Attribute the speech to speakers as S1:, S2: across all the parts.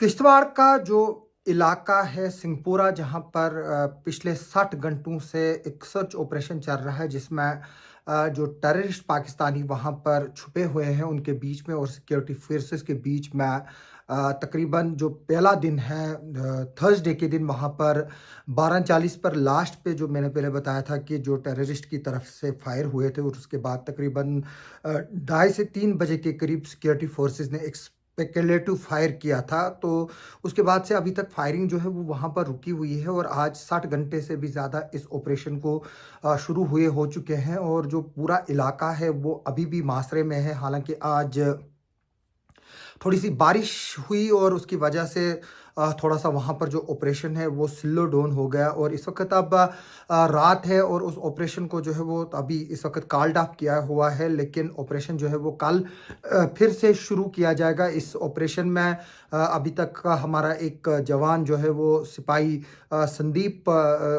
S1: किश्तवाड़ का जो इलाका है सिंहपुरा, जहाँ पर पिछले 60 घंटों से एक सर्च ऑपरेशन चल रहा है, जिसमें जो टेररिस्ट पाकिस्तानी वहाँ पर छुपे हुए हैं उनके बीच में और सिक्योरिटी फोर्सेस के बीच में तकरीबन जो पहला दिन है थर्सडे के दिन वहाँ पर 12:40 पर लास्ट पे जो मैंने पहले बताया था कि जो टेररिस्ट की तरफ से फायर हुए थे, और उसके बाद तकरीबन 2:30 से 3 बजे के करीब सिक्योरिटी फोर्सेस ने एक स्पेकुलेटिव फायर किया था। तो उसके बाद से अभी तक फायरिंग जो है वो वहाँ पर रुकी हुई है, और आज 60 घंटे से भी ज़्यादा इस ऑपरेशन को शुरू हुए हो चुके हैं, और जो पूरा इलाका है वो अभी भी मासरे में है। हालांकि आज थोड़ी सी बारिश हुई और उसकी वजह से थोड़ा सा वहाँ पर जो ऑपरेशन है वो स्लो डाउन हो गया, और इस वक्त अब रात है और उस ऑपरेशन को जो है वो अभी इस वक्त कॉल्ड ऑफ किया हुआ है। लेकिन ऑपरेशन जो है वो कल फिर से शुरू किया जाएगा। इस ऑपरेशन में अभी तक का हमारा एक जवान जो है वो सिपाही संदीप,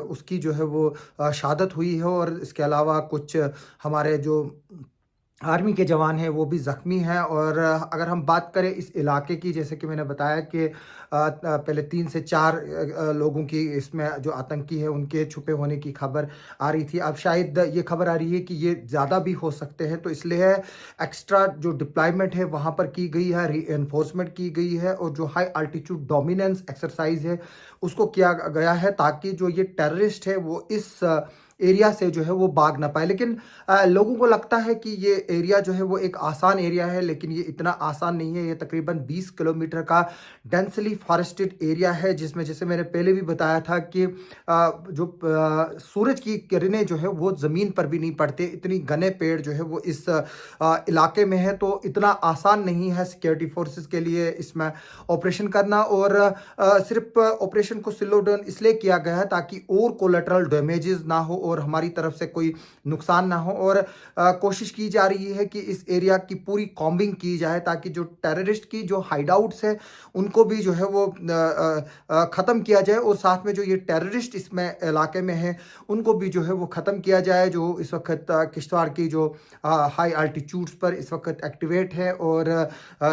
S1: उसकी जो है वो शहादत हुई है, और इसके अलावा कुछ हमारे जो आर्मी के जवान हैं वो भी ज़ख्मी हैं। और अगर हम बात करें इस इलाके की, जैसे कि मैंने बताया कि पहले 3 से 4 लोगों की इसमें जो आतंकी है उनके छुपे होने की खबर आ रही थी। अब शायद ये खबर आ रही है कि ये ज़्यादा भी हो सकते हैं, तो इसलिए एक्स्ट्रा जो डिप्लॉयमेंट है वहाँ पर की गई है, री-एनफोर्समेंट की गई है, और जो हाई अल्टीट्यूड डोमिनेंस एक्सरसाइज है उसको किया गया है, ताकि जो ये टेररिस्ट है वो इस एरिया से जो है वो भाग ना पाए। लेकिन लोगों को लगता है कि ये एरिया जो है वो एक आसान एरिया है, लेकिन ये इतना आसान नहीं है। ये तकरीबन 20 किलोमीटर का डेंसली फॉरेस्टेड एरिया है, जिसमें जैसे मैंने पहले भी बताया था कि जो सूरज की किरणें जो है वो ज़मीन पर भी नहीं पड़ते, इतनी घने पेड़ जो है वो इस इलाके में है। तो इतना आसान नहीं है सिक्योरिटी फोर्सेस के लिए इसमें ऑपरेशन करना, और सिर्फ ऑपरेशन को स्लो डाउन इसलिए किया गया है ताकि और कोलेटरल डैमेजेस ना हो और हमारी तरफ से कोई नुकसान ना हो। और कोशिश की जा रही है कि इस एरिया की पूरी कॉम्बिंग की जाए, ताकि जो टेररिस्ट की जो हाइडआउट्स है उनको भी जो है वो ख़त्म किया जाए, और साथ में जो ये टेररिस्ट इसमें इलाके में है उनको भी जो है वो ख़त्म किया जाए, जो इस वक्त किश्तवाड़ की जो हाई अल्टीट्यूड्स पर इस वक्त एक्टिवेट है, और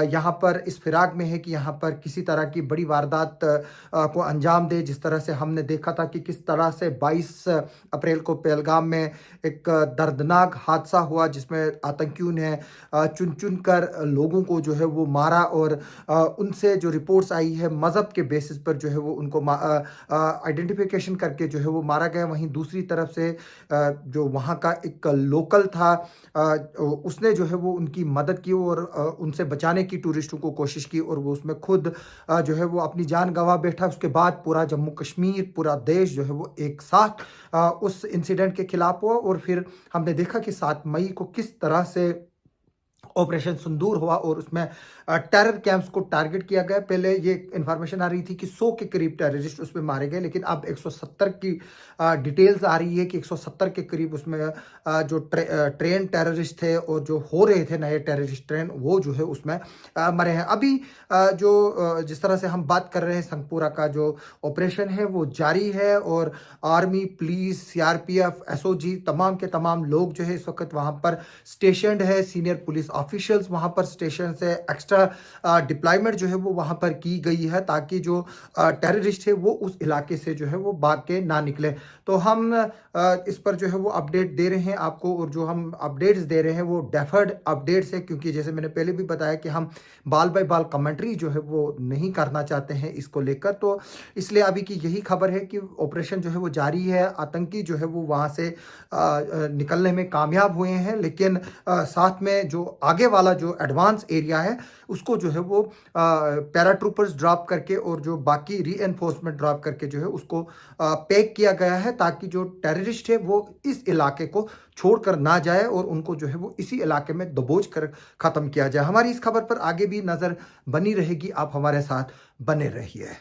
S1: यहाँ पर इस फिराक में है कि यहाँ पर किसी तरह की बड़ी वारदात को अंजाम दे। जिस तरह से हमने देखा था कि किस तरह से 22 अप्रैल को पहलगाम में एक दर्दनाक हादसा हुआ, जिसमें आतंकियों ने चुन चुन कर लोगों को जो है वो मारा, और उनसे जो रिपोर्ट्स आई है मज़हब के बेसिस पर जो है वो उनको आइडेंटिफिकेशन करके जो है वो मारा गया। वहीं दूसरी तरफ से जो वहाँ का एक लोकल था, उसने जो है वो उनकी मदद की और उनसे बचाने की टूरिस्टों को कोशिश की, और वो उसमें खुद जो है वो अपनी जान गंवा बैठा। उसके बाद पूरा जम्मू कश्मीर, पूरा देश जो है वो एक साथ उस इंसिडेंट के खिलाफ हुआ, और फिर हमने देखा कि 7 मई को किस तरह से ऑपरेशन सिंदूर हुआ, और उसमें टेरर कैंप्स को टारगेट किया गया। पहले ये इंफॉर्मेशन आ रही थी कि 100 के करीब टेररिस्ट उसमें मारे गए, लेकिन अब 170 की डिटेल्स आ रही है कि 170 के करीब उसमें जो ट्रेन टेररिस्ट थे और जो हो रहे थे नए टेररिस्ट ट्रेन, वो जो है उसमें मरे हैं। अभी जिस तरह से हम बात कर रहे हैं, संगपुरा का जो ऑपरेशन है वो जारी है, और आर्मी, पुलिस, सीआरपीएफ, एसओजी तमाम के तमाम लोग जो है इस वक्त वहाँ पर स्टेशनड है। सीनियर पुलिस ऑफिशियल्स वहाँ पर स्टेशन से एक्स्ट्रा डिप्लॉयमेंट जो है वो वहाँ पर की गई है, ताकि जो टेररिस्ट है वो उस इलाके से जो है वो भाग के ना निकले। तो हम इस पर जो है वो अपडेट दे रहे हैं आपको, और जो हम अपडेट्स दे रहे हैं वो डेफर्ड अपडेट्स है, क्योंकि जैसे मैंने पहले भी बताया कि हम बाल बाय बाल कमेंट्री जो है वो नहीं करना चाहते हैं इसको लेकर। तो इसलिए अभी की यही खबर है कि ऑपरेशन जो है वो जारी है। आतंकी जो है वो वहाँ से निकलने में कामयाब हुए हैं, लेकिन साथ में जो आगे वाला जो एडवांस एरिया है उसको जो है वो पैराट्रूपर्स ड्रॉप करके और जो बाकी री-एनफोर्समेंट ड्रॉप करके जो है उसको पैक किया गया है, ताकि जो टेररिस्ट है वो इस इलाके को छोड़कर ना जाए, और उनको जो है वो इसी इलाके में दबोच कर ख़त्म किया जाए। हमारी इस खबर पर आगे भी नज़र बनी रहेगी, आप हमारे साथ बने रहिए।